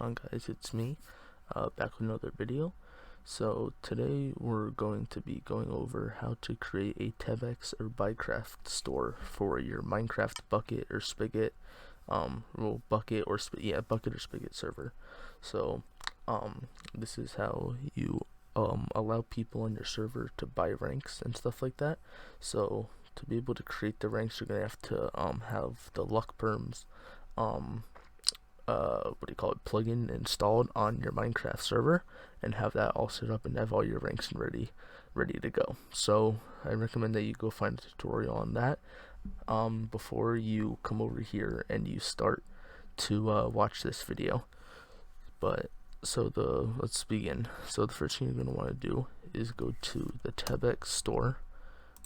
going on, guys? It's me, back with another video. So today we're going to be going over how to create a Tebex or BuyCraft store for your Minecraft bucket or spigot, bucket or spigot server. So this is how you allow people on your server to buy ranks and stuff like that. So to be able to create the ranks, you're gonna have to have the luck perms plugin installed on your Minecraft server and have that all set up and have all your ranks ready to go. So I recommend that you go find a tutorial on that before you come over here and you start to watch this video. Let's begin. So the first thing you're going to want to do is go to the Tebex store,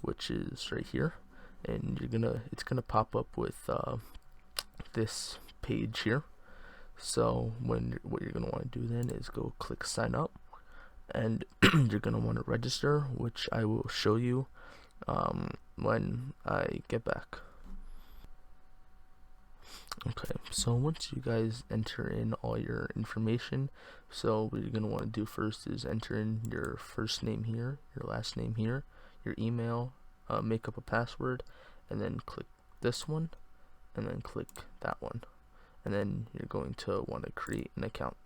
which is right here, and it's gonna pop up with this page here. So what you're gonna want to do then is go click sign up, and you're gonna want to register, which I will show you when I get back. Okay, so once you guys enter in all your information, so what you're gonna want to do first is enter in your first name here, your last name here, your email, make up a password, and then click this one, and then click that one. And then you're going to want to create an account.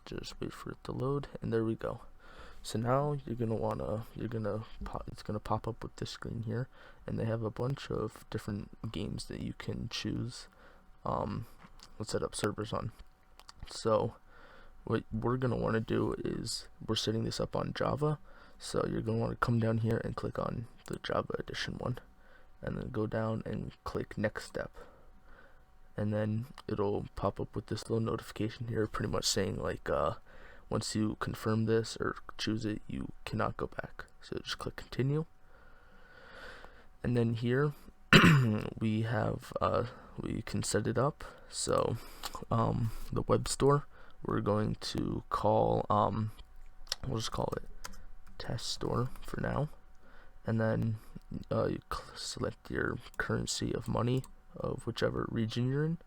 Just wait for it to load, and there we go. So now it's gonna pop up with this screen here, and they have a bunch of different games that you can choose. Let's set up servers on. So what we're gonna want to do is we're setting this up on Java. So you're gonna want to come down here and click on the Java edition one, and then go down and click next step. And then it'll pop up with this little notification here, pretty much saying like once you confirm this or choose it, you cannot go back. So just click continue. And then here we can set it up. So the web store, we're going to call we'll just call it test store for now. And then you select your currency of money of whichever region you're in,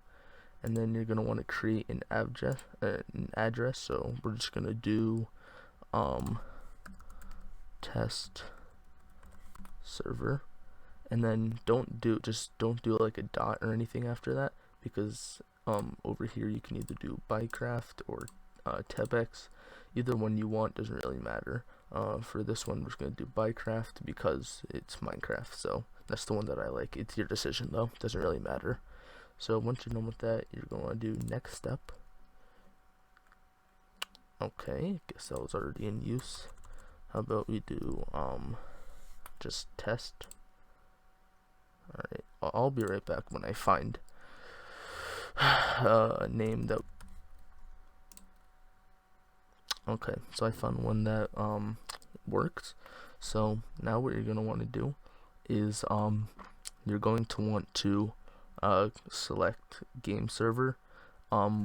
and then you're gonna want to create an address. So we're just gonna do test server, and then don't do like a dot or anything after that, because over here you can either do BuyCraft or Tebex. Either one you want, doesn't really matter. For this one, we're just gonna do BuyCraft because it's Minecraft, so that's the one that I like. It's your decision though, doesn't really matter. So once you're done with that, you're going to want to do next step. Okay, guess that was already in use. How about we do just test. Alright, I'll be right back when I find a name that. Okay, so I found one that works. So now what you're going to want to do is you're going to want to select game server,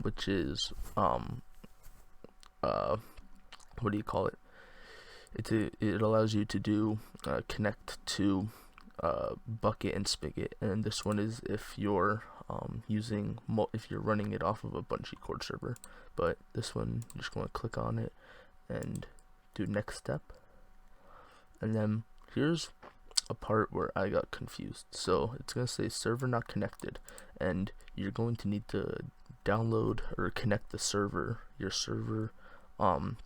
which is what do you call it? It allows you to do connect to bucket and spigot, and this one is if you're if you're running it off of a bungee cord server. But this one, you're just going to click on it and do next step. And then here's a part where I got confused. So it's going to say server not connected, and you're going to need to download or connect the server, your server, to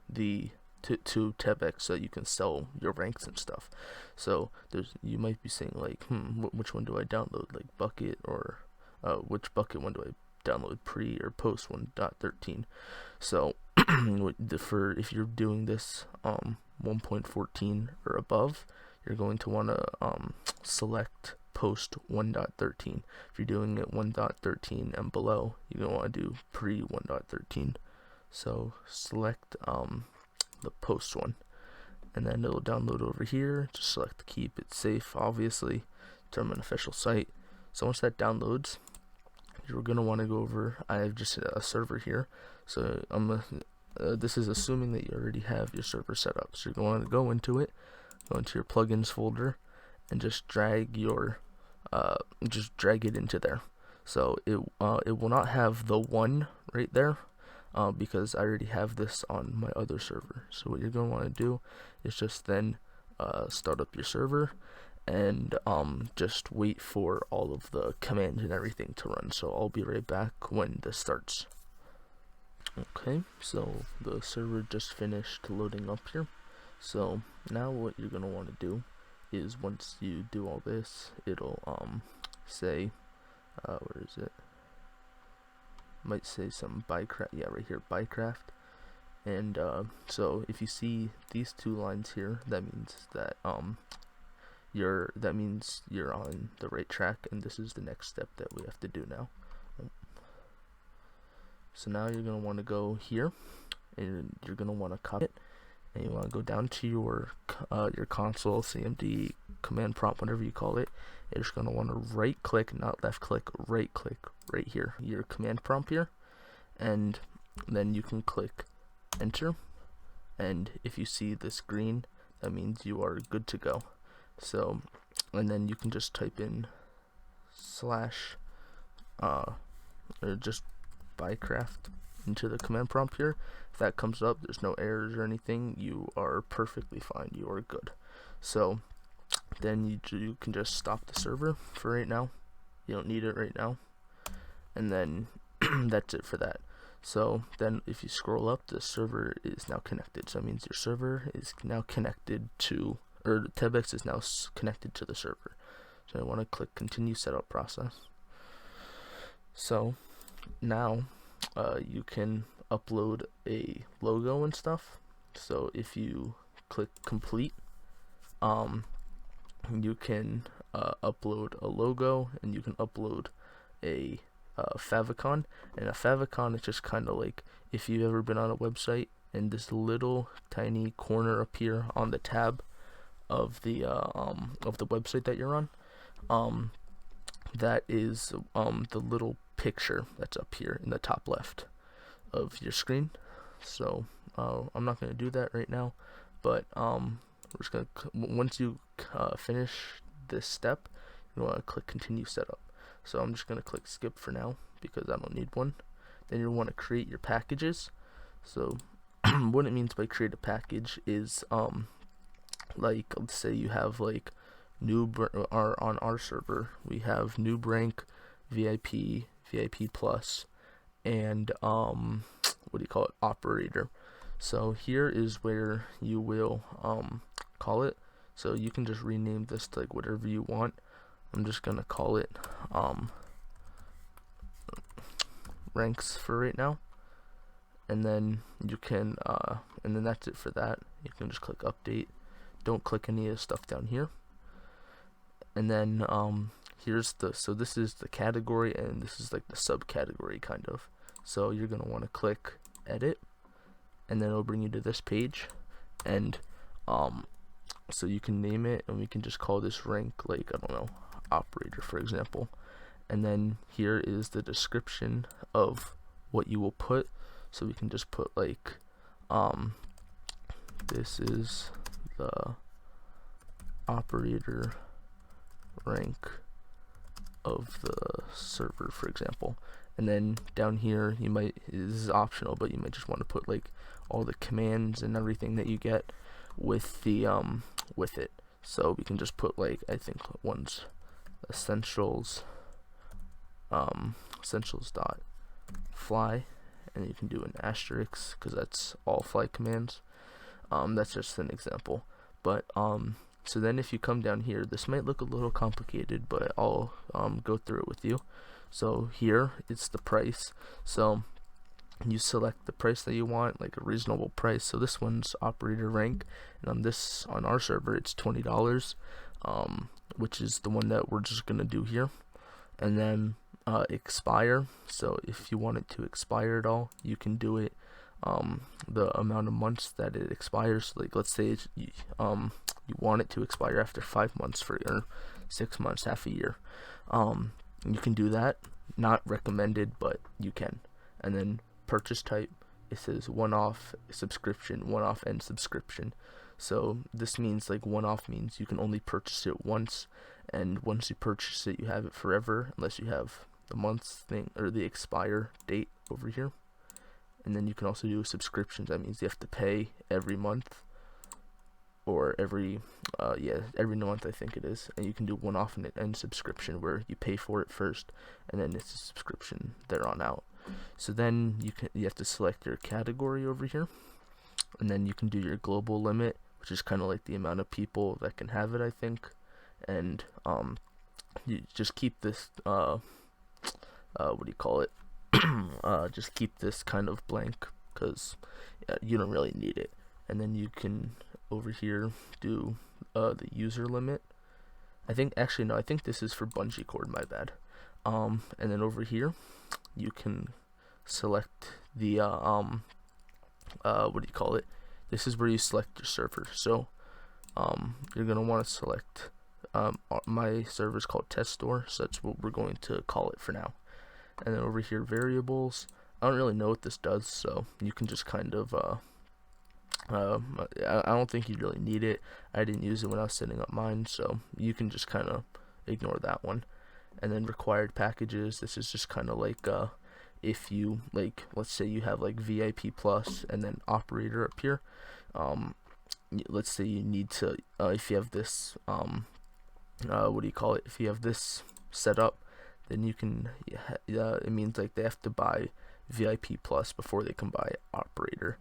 Tebex, so you can sell your ranks and stuff. So you might be saying like, which one do I download, like bucket, or which bucket one do I download, pre or post 1.13? So if you're doing this 1.14 or above, you're going to want to select post 1.13. If you're doing it 1.13 and below, you're going to want to do pre 1.13. So select the post one, and then it'll download over here. Just select keep it safe, obviously, from an official site. So once that downloads, you're going to want to go over, I have just a server here, so this is assuming that you already have your server set up. So you're going to go into it, go into your plugins folder, and just drag it into there. So it will not have the 1 right there, because I already have this on my other server. So what you're going to want to do is just then start up your server, and just wait for all of the commands and everything to run. So I'll be right back when this starts. Okay, so the server just finished loading up here. So now what you're going to want to do is, once you do all this, it'll say, where is it? Might say some BuyCraft, yeah, right here, BuyCraft. And so if you see these 2 lines here, that means that you're on the right track, and this is the next step that we have to do now. So now you're going to want to go here, and you're going to want to copy it, and you want to go down to your console, CMD, command prompt, whatever you call it. You're just going to want to right click, not left click, right click right here, your command prompt here, and then you can click enter, and if you see this green, that means you are good to go. So, and then you can just type in slash or just BuyCraft into the command prompt here. If that comes up, there's no errors or anything, you are perfectly fine, you are good. So then you can just stop the server for right now. You don't need it right now, and then that's it for that. So then if you scroll up, the server is now connected. So that means your server is now connected to, or Tebex is now connected to the server. So I want to click continue setup process. So now you can upload a logo and stuff. So if you click complete, you can upload a logo, and you can upload a favicon. And a favicon is just kind of like, if you've ever been on a website and this little tiny corner up here on the tab of the website that you're on, that is the little picture that's up here in the top left of your screen. So I'm not going to do that right now, but we're just going to, once you finish this step, you want to click continue setup. So I'm just going to click skip for now because I don't need one. Then you want to create your packages. So what it means by create a package is like, let's say you have like on our server we have noob rank, VIP, VIP plus, and what do you call it, operator. So here is where you will call it. So you can just rename this to like whatever you want. I'm just gonna call it ranks for right now, and then you can and then that's it for that. You can just click update. Don't click any of the stuff down here. And then here's so this is the category, and this is like the subcategory kind of. So you're gonna want to click edit, and then it'll bring you to this page, and so you can name it, and we can just call this rank, like, I don't know, operator for example. And then here is the description of what you will put. So we can just put like this is the operator rank of the server, for example. And then down here, you might, this is optional, but you might just want to put like all the commands and everything that you get with the with it. So we can just put like, I think one's essentials essentials dot fly, and you can do an asterisk because that's all fly commands. That's just an example, but so then if you come down here, this might look a little complicated, but I'll go through it with you. So here it's the price. So you select the price that you want, like a reasonable price. So this one's operator rank, and on our server it's $20, which is the one that we're just gonna do here. And then expire. So if you want it to expire at all, you can do it the amount of months that it expires. Like, let's say you want it to expire after 5 months or 6 months, half a year. You can do that. Not recommended, but you can. And then purchase type, it says one-off subscription, one-off and subscription. So this means, like, one-off means you can only purchase it once, and once you purchase it, you have it forever, unless you have the months thing, or the expire date over here. And then you can also do subscriptions. That means you have to pay every month, or every month I think it is. And you can do one-off and end subscription where you pay for it first, and then it's a subscription there on out. So then you have to select your category over here, and then you can do your global limit, which is kind of like the amount of people that can have it, I think. And you just keep this just keep this kind of blank, because you don't really need it. And then you can over here do the user limit. I think this is for bungee cord, my bad. And then over here you can select the this is where you select your server. So you're gonna want to select my server is called test store, so that's what we're going to call it for now. And then over here, variables. I don't really know what this does, so you can just kind of I don't think you really need it. I didn't use it when I was setting up mine, so you can just kind of ignore that one. And then required packages. This is just kind of like if you let's say you have like VIP plus and then operator up here. Let's say you need to if you have this if you have this set up, then you can it means like they have to buy VIP plus before they can buy operator.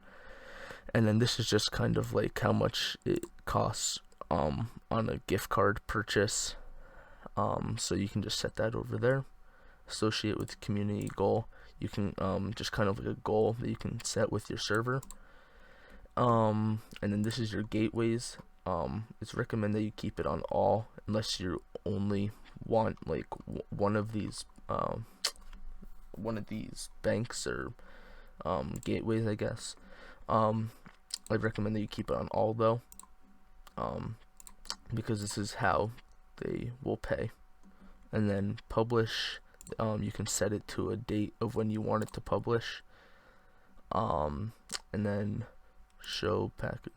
And then this is just kind of like how much it costs on a gift card purchase. So you can just set that over there. Associate with community goal. You can just kind of like a goal that you can set with your server. And then this is your gateways. It's recommended that you keep it on all unless you only want like one of these banks or gateways, I guess. I'd recommend that you keep it on all though, because this is how they will pay. And then publish, you can set it to a date of when you want it to publish. And then show package.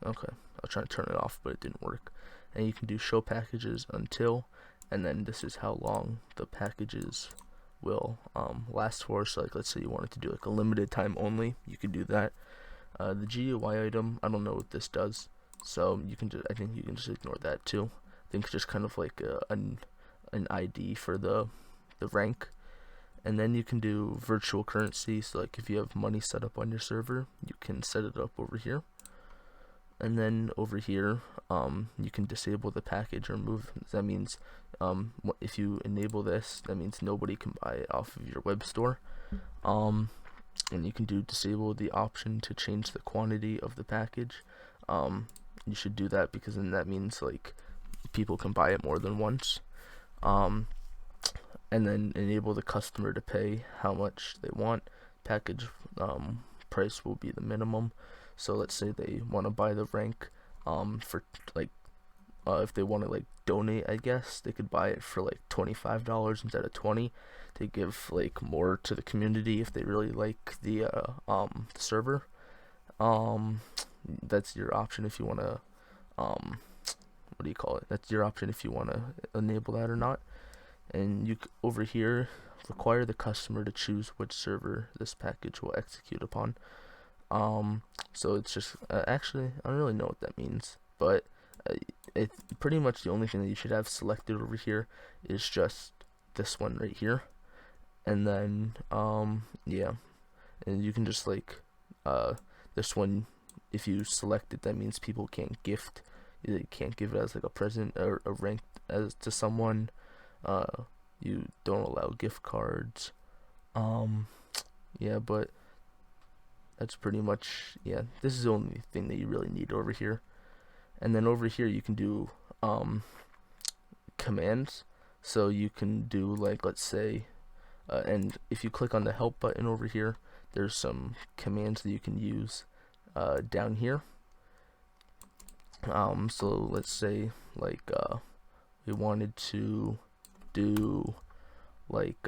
Okay, I was trying to turn it off, but it didn't work. And you can do show packages until, and then this is how long the packages will last for. So like, let's say you wanted to do like a limited time only, you could do that. The GUI item, I don't know what this does, so you can I think you can just ignore that too. I think it's just kind of like an ID for the rank. And then you can do virtual currency, so like if you have money set up on your server, you can set it up over here. And then over here, you can disable the package or remove. That means if you enable this, that means nobody can buy it off of your web store. And you can disable the option to change the quantity of the package. You should do that, because then that means like people can buy it more than once. And then enable the customer to pay how much they want. Package price will be the minimum. So let's say they want to buy the rank for like if they want to like donate, I guess they could buy it for like $25 instead of $20 to give like more to the community if they really like the server. That's your option if you want to that's your option if you want to enable that or not. And you over here, require the customer to choose which server this package will execute upon. So it's just actually I don't really know what that means, but it's pretty much the only thing that you should have selected over here is just this one right here. And then yeah, and you can just like this one, if you select it, that means people can't gift. You can't give it as like a present or a rank as to someone. You don't allow gift cards. Yeah, but that's pretty much, yeah, this is the only thing that you really need over here. And then over here you can do commands. So you can do like, let's say and if you click on the help button over here, there's some commands that you can use down here. So let's say like we wanted to do like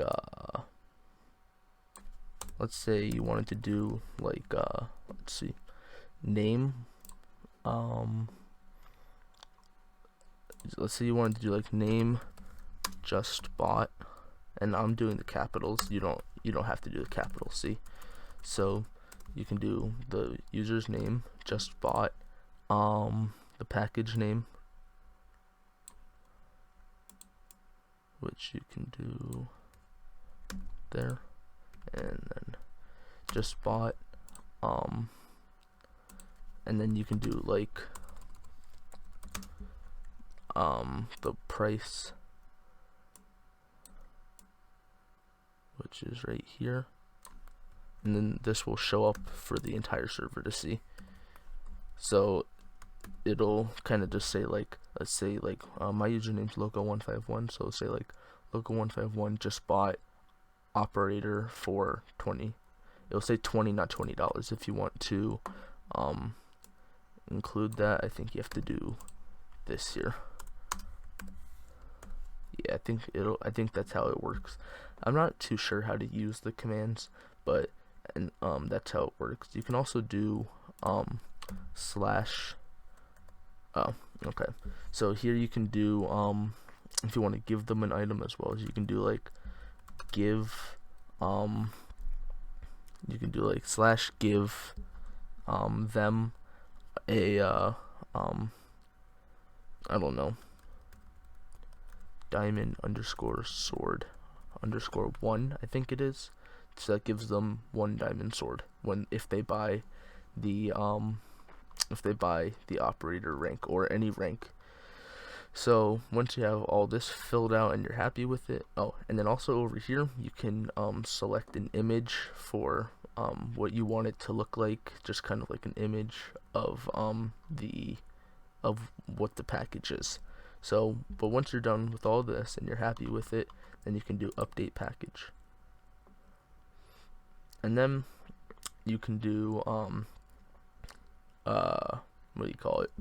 let's say you wanted to do like let's see, name let's say you wanted to do like name just bot, and I'm doing the capitals. You don't have to do the capitals, see? So you can do the user's name, just bot, the package name, which you can do there, and then just bot, and then you can do like the price, which is right here, and then this will show up for the entire server to see. So it'll kind of just say like, let's say like my username's logo151, so say like logo151 just bought operator for 20. It'll say 20, not $20. If you want to include that, I think you have to do this here. Yeah, I think that's how it works. I'm not too sure how to use the commands, but that's how it works. You can also do slash. Oh, okay. So here you can do if you want to give them an item as well, as you can do like give you can do like slash give them a I don't know, diamond underscore sword underscore 1, I think it is. So that gives them 1 diamond sword if they buy the operator rank or any rank. So once you have all this filled out and you're happy with it, oh, and then also over here you can select an image for what you want it to look like, just kind of like an image of what the package is. So, but once you're done with all this and you're happy with it, then you can do update package, and then you can do what do you call it?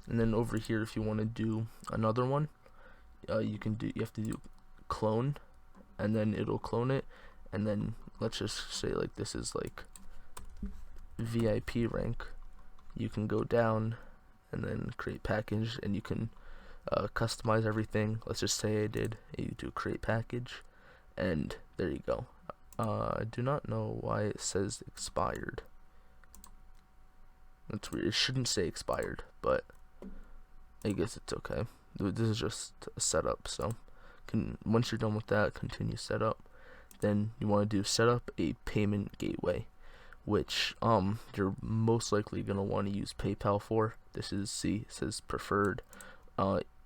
And then over here, if you want to do another one, you have to do clone, and then it'll clone it, and then let's just say like this is like VIP rank. You can go down and then create package, and you can customize everything. Let's just say I did you do create package, and there you go. I do not know why it says expired. That's weird. It shouldn't say expired, but I guess it's okay. This is just a setup, so once you're done with that, continue setup. Then you want to do set up a payment gateway, which you're most likely gonna want to use PayPal for. This is it says preferred.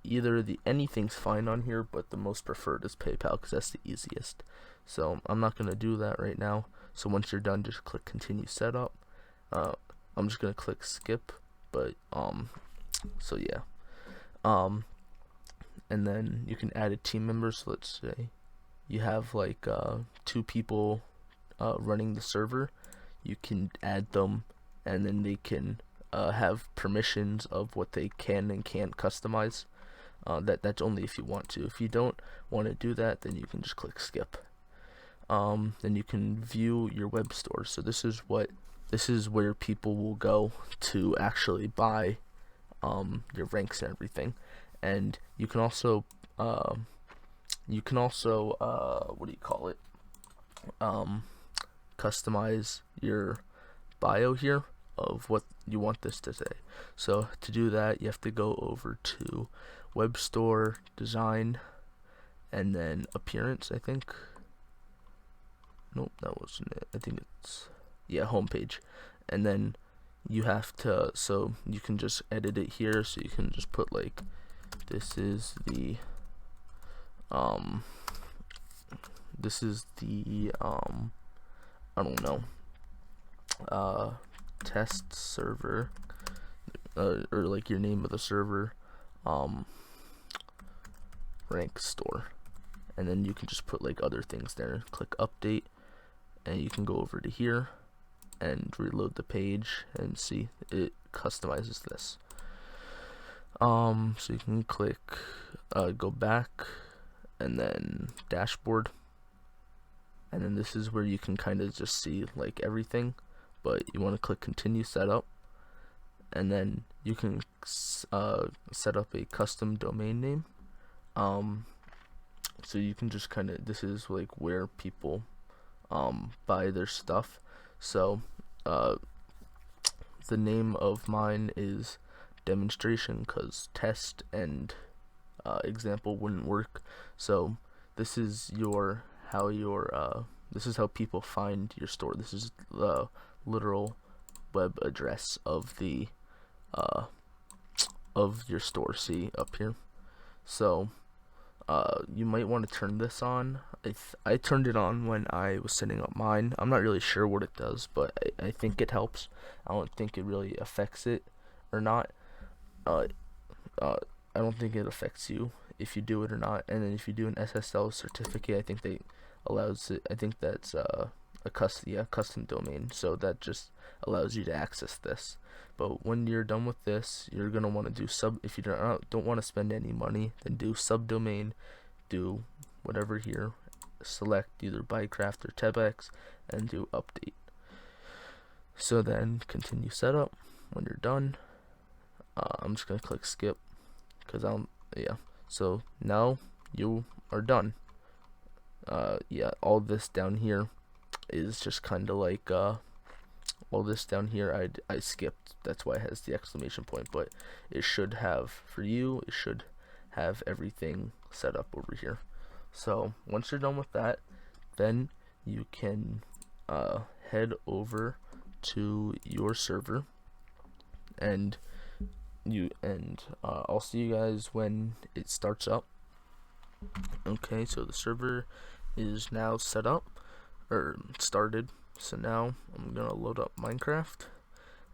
Either anything's fine on here, but the most preferred is PayPal because that's the easiest. So I'm not gonna do that right now. So once you're done, just click continue setup. I'm just gonna click skip, but so yeah, and then you can add a team member. So let's say you have like 2 people running the server. You can add them, and then they can have permissions of what they can and can't customize. That's only if you want to. If you don't want to do that, then you can just click skip. Then you can view your web store. So this is where people will go to actually buy your ranks and everything. And you can also what do you call it? Customize your bio here of what you want this to say. So to do that, you have to go over to web store, design, and then appearance, I think. Nope, that wasn't it. I think it's homepage. And then you have to, so you can just edit it here. So you can just put like, this is the I don't know, test server, or like your name of the server, rank store, and then you can just put like other things there. Click update, and you can go over to here and reload the page and see it customizes this. So you can click go back, and then dashboard, and then this is where you can kind of just see like everything, but you want to click continue setup, and then you can set up a custom domain name. So you can just kind of, this is like where people buy their stuff. So the name of mine is demonstration, because test and example wouldn't work. So this is this is how people find your store. This is the literal web address of the of your store. See up here. So you might want to turn this on. I turned it on when I was setting up mine. I'm not really sure what it does, but I think it helps. I don't think it really affects it or not. I don't think it affects you if you do it or not. And then if you do an SSL certificate, I think they allows it. I think that's a custom domain, so that just allows you to access this. But when you're done with this, you're gonna want to do if you don't want to spend any money, then do subdomain, do whatever here, select either BuyCraft or Tebex, and do update. So then continue setup. When you're done, I'm just gonna click skip, because so now you are done. All this down here is just kind of like all this down here I skipped. That's why it has the exclamation point, but it should have, for you, it should have everything set up over here. So once you're done with that, then you can head over to your server, and I'll see you guys when it starts up. Okay, so the server is now set up, or started. So now I'm gonna load up Minecraft,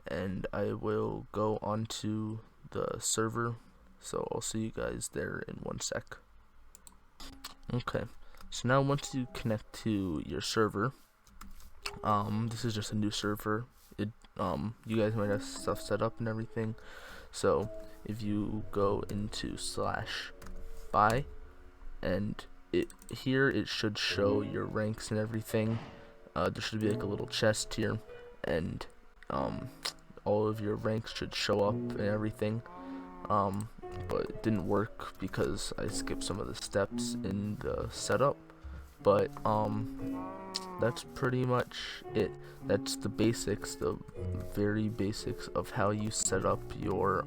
and I will go onto the server. So I'll see you guys there in 1 sec. Okay, so now once you connect to your server, this is just a new server. You guys might have stuff set up and everything. So if you go into /buy, and here it should show your ranks and everything. There should be like a little chest here, and all of your ranks should show up and everything. But it didn't work because I skipped some of the steps in the setup. But that's pretty much it. That's the basics, the very basics of how you set up your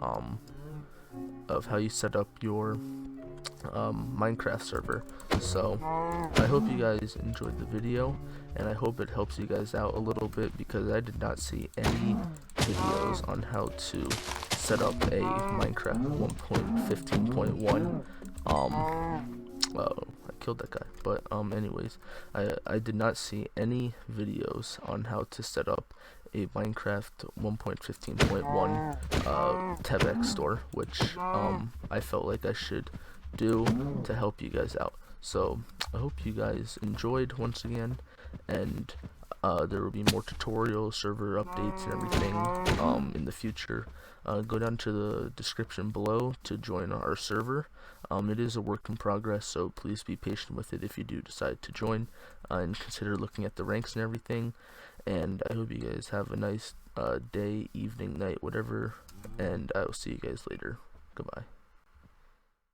Minecraft server. So I hope you guys enjoyed the video, and I hope it helps you guys out a little bit, because I did not see any videos on how to set up a Minecraft 1.15.1. I killed that guy, but anyways, I did not see any videos on how to set up a Minecraft 1.15.1 Tebex store, which I felt like I should do to help you guys out. So I hope you guys enjoyed once again, and there will be more tutorials, server updates, and everything in the future. Go down to the description below to join our server. It is a work in progress, so please be patient with it if you do decide to join, and consider looking at the ranks and everything. And I hope you guys have a nice day, evening, night, whatever, and I will see you guys later. Goodbye.